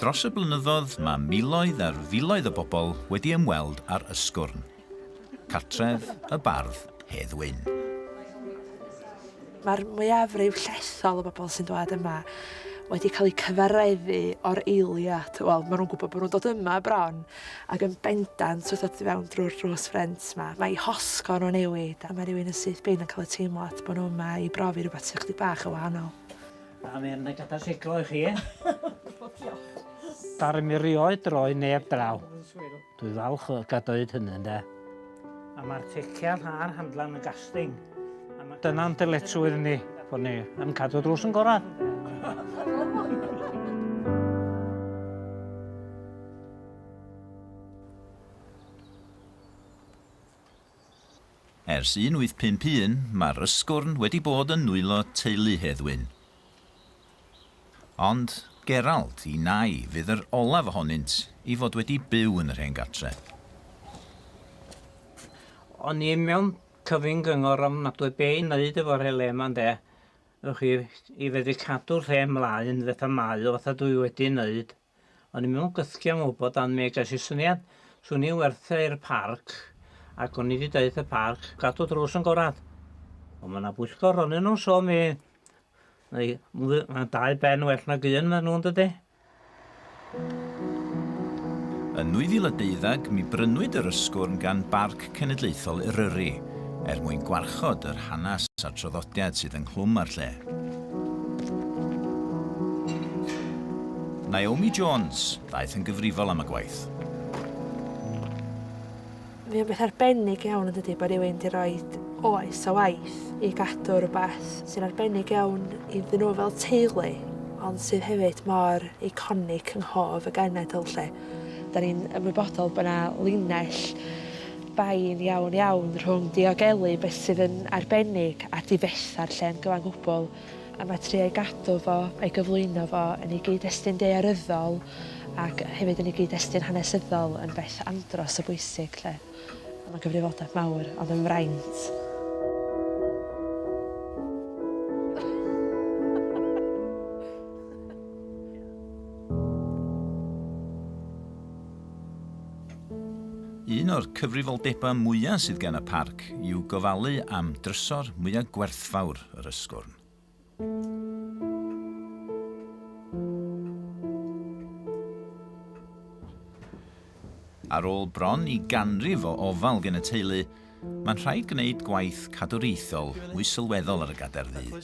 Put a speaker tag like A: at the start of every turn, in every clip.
A: Dros y blynyddoedd mae miloedd ar filoedd o bobl wedi ymweld â'r Ysgwrn, cartref y bardd Hedd Wyn.
B: Mae'r mwyafrif llethol o bobl sy'n dod yma wedi cael eu cyfareddu o'r eiliad. Wel, maen nhw'n gwybod bod nhw'n dod yma bron ac yn bendant wrth ddod i fewn drwy'r drws ffrent yma. Mae hosgo nhw'n newid a mae rhywun yn syth bin yn cael y teimlad bod nhw yma i brofi rhywbeth sy'n chydig bach o wahanol.
C: A mae'n gadael siglo i chi. Dar mi rioed roi neb draw. Dwi'n falch o gadwyd hynny, ynde. A mae'r teciad a'r handlan yn gasting. Dyna'n dyletswydd ni, bod ni yn cadw drws yn gorau.
A: Ers 1851, mae'r Ysgwrn wedi bod yn nwylo teulu Hedd Wyn. Ond Gerald, ei nai, fydd yr olaf ohonynt i fod wedi byw yn yr hen gartre.
C: O'n i mewn cyfyn gyngor am nad oedd be i wneud efo'r hele yma, ynde. I fedru cadw'r lle mlaen fatha mae o fatha dwi wedi wneud. O'n i mewn gythgi am wybod am mi ges i syniad. Swn i werthu i'r parc ac o'n i wedi deud y parc gadw drws yn gorad. Ond mae yna bwyllgor onyn nhw, so mae 2 ben well na gyn maen nhw'n dydy.
A: Yn 2012, mi brynwyd yr Ysgwrn gan Barc Cenedlaethol Eryri, mwyn gwarchod yr hanes a'r traddodiad sydd ynghlwm ar lle. Naomi Jones daeth yn gyfrifol am y gwaith.
B: Mi o'n beth arbennig iawn yn dydy bod rhywun wedi rhoi oes o waith i gadw rhywbeth sy'n arbennig iawn iddyn nhw fel teulu, ond sydd hefyd mor iconic yng nghof y genedl lle. Da ni'n ymwybodol bod yna linell bain iawn rhwng diogelu beth sydd yn arbennig a difetha'r lle'n gyfan gwbl. A mae trio ei gadw fo a'i gyflwyno fo yn ei gyd-destun daearyddol ac hefyd yn ei gyd-destun hanesyddol yn beth andros o bwysig lle. Mae'n gyfrifoldeb mawr, ond yn fraint.
A: Un o'r cyfrifoldebau mwyaf sydd gen y parc yw gofalu am drysor mwyaf gwerthfawr yr Ysgwrn. Ar ôl bron i ganrif o ofal gen y teulu, mae'n rhaid gwneud gwaith cadwriaethol mwy sylweddol ar y gadair ddu.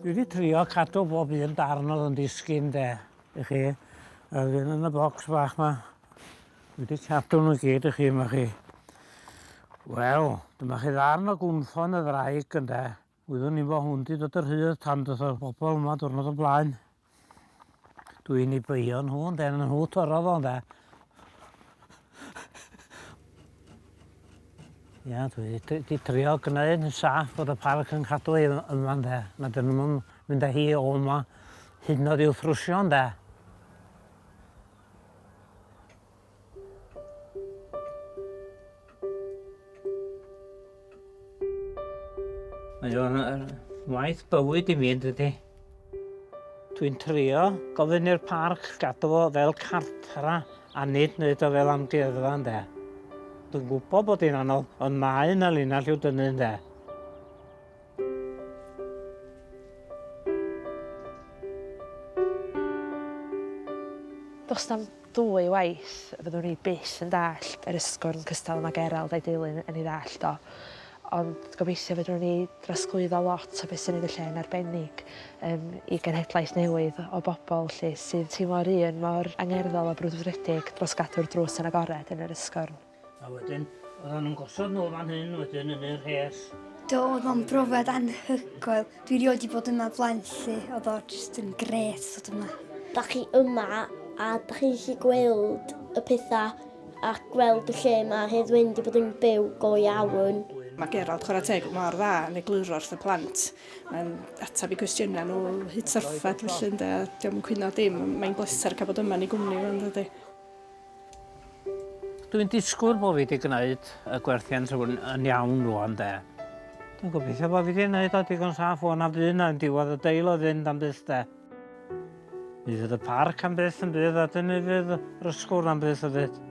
C: Dwi wedi trio cadw bob un darn oedd yn disgyn, de, i chi. A fydd yn y bocs bach yma. Dwi wedi cadw nhw gyd i chi, yma chi. Wel, dyma chi ddarn o gwmffon y ddraig, ynde. Wyddwn ni'n bod hwn di dod yr hyd tan dod o'r bobl yma diwrnod o blaen. Dwi'n ei beio nhw, ynde, yn nhw torodd o, ynde. Ia, dwi wedi trio gwneud yn saff bod y parc yn cadw yma, ynde. Na dyn nhw'n mynd â hi o yma hyd yn oed i'w thrwsio, ynde. Mae o'n waith bywyd i mi, ydy. Dwi'n trio gofyn i'r parc gadw o fel cartra a nid wneud o fel amgueddfa, ynde. Dwi'n gwybod bod hi'n anodd, ond mae yna linell i'w dynnu, ynde.
B: Does na'm 2 waith fyddwn ni byth yn dallt yr Ysgwrn cystal mae Gerald a'i deulu yn ei dallt o. Ond gobeithio fedrwn ni drosglwyddo lot o beth sy'n ei lle'n arbennig i genhedlaeth newydd o bobl lle sydd teimlo'r un mor angerddol a brwdfrydig dros gadw'r drws yn agored yn yr Ysgwrn.
C: A wedyn, oedden nhw'n gosod nhw fan hyn wedyn yn yr rhes.
D: Do, oedd o'n brofiad anhygoel. Dwi rioed wedi bod yma flaen lly, oedd o jyst yn gret dod yma.
E: Da chi yma a da chi'n gallu gweld y pethau a gweld y lle mae Hedd Wyn wedi bod yn byw go iawn.
F: Mae Gerald chwarae teg mor dda yn egluro wrth y plant. Mae'n atab i cwestiynau nhw hyd syrffad felly, ynde, a diolch yn cwyno dim. Mae'n bleser cael bod yma yn ei gwmni, ynddi.
C: Dwi'n disgwyl bod fi wedi gwneud y gwerthiant yn iawn rwan, de. Dwi'n gobeithio bod fi wedi gwneud o digon saff o'n a fydd yna yn diwedd y deil o fynd am byth de. Mi fydd y parc am byth yn bydd a dyna fydd yr ysgwrn am byth o fydd.